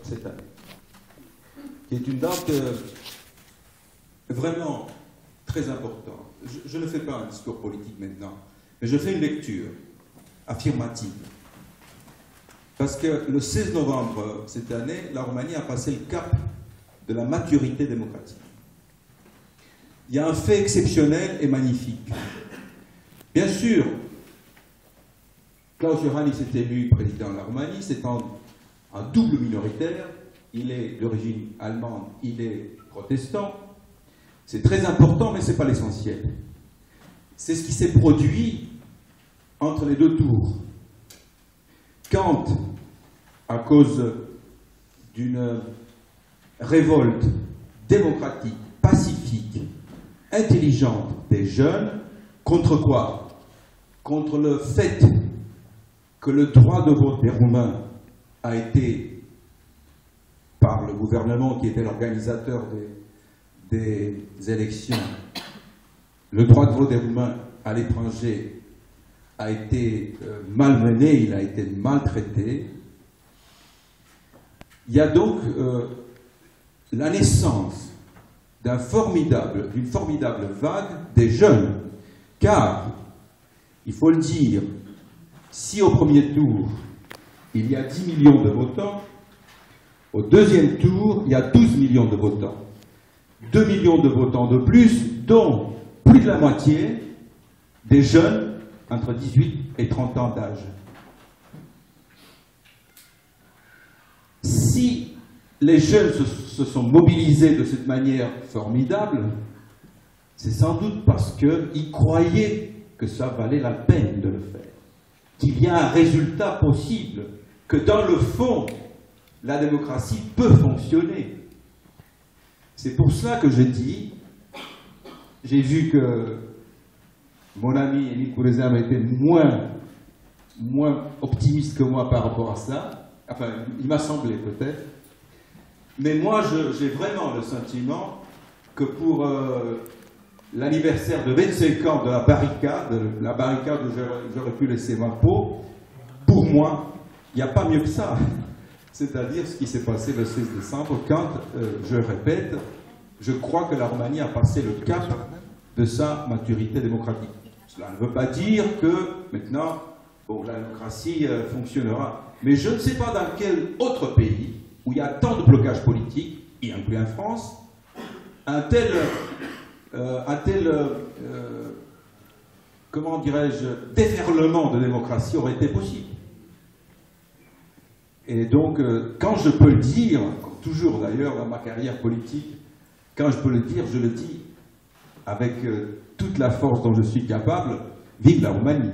cette année, qui est une date vraiment très importante. Je ne fais pas un discours politique maintenant, mais je fais une lecture affirmative. Parce que le 16 novembre cette année, la Roumanie a passé le cap de la maturité démocratique. Il y a un fait exceptionnel et magnifique. Bien sûr, Klaus Iohannis est élu président de la Roumanie, c'est un double minoritaire, il est d'origine allemande, il est protestant. C'est très important, mais ce n'est pas l'essentiel. C'est ce qui s'est produit entre les deux tours. Quand, à cause d'une révolte démocratique, pacifique, intelligente des jeunes, contre quoi? Contre le fait que le droit de vote des Roumains a été, par le gouvernement qui était l'organisateur des élections, le droit de vote des Roumains à l'étranger a été malmené, il a été maltraité. Il y a donc la naissance d'une formidable vague des jeunes, car, il faut le dire, si au premier tour, il y a 10 millions de votants, au deuxième tour, il y a 12 millions de votants. 2 millions de votants de plus, dont plus de la moitié des jeunes entre 18 et 30 ans d'âge. Si les jeunes se sont mobilisés de cette manière formidable, c'est sans doute parce qu'ils croyaient que ça valait la peine de le faire, qu'il y a un résultat possible, que dans le fond, la démocratie peut fonctionner. C'est pour cela que je dis, j'ai vu que mon ami Émile Kourezzam était moins optimiste que moi par rapport à ça. Enfin, il m'a semblé peut-être. Mais moi, j'ai vraiment le sentiment que pour l'anniversaire de 25 ans de la barricade où j'aurais pu laisser ma peau, pour moi, il n'y a pas mieux que ça. C'est-à-dire ce qui s'est passé le 16 décembre, quand, je répète, je crois que la Roumanie a passé le cap de sa maturité démocratique. Cela ne veut pas dire que maintenant, bon, la démocratie fonctionnera. Mais je ne sais pas dans quel autre pays où il y a tant de blocages politiques, y compris en France, un tel comment dirais-je, déferlement de démocratie aurait été possible. Et donc, quand je peux le dire, comme toujours d'ailleurs dans ma carrière politique, quand je peux le dire, je le dis avec toute la force dont je suis capable, vive la Roumanie.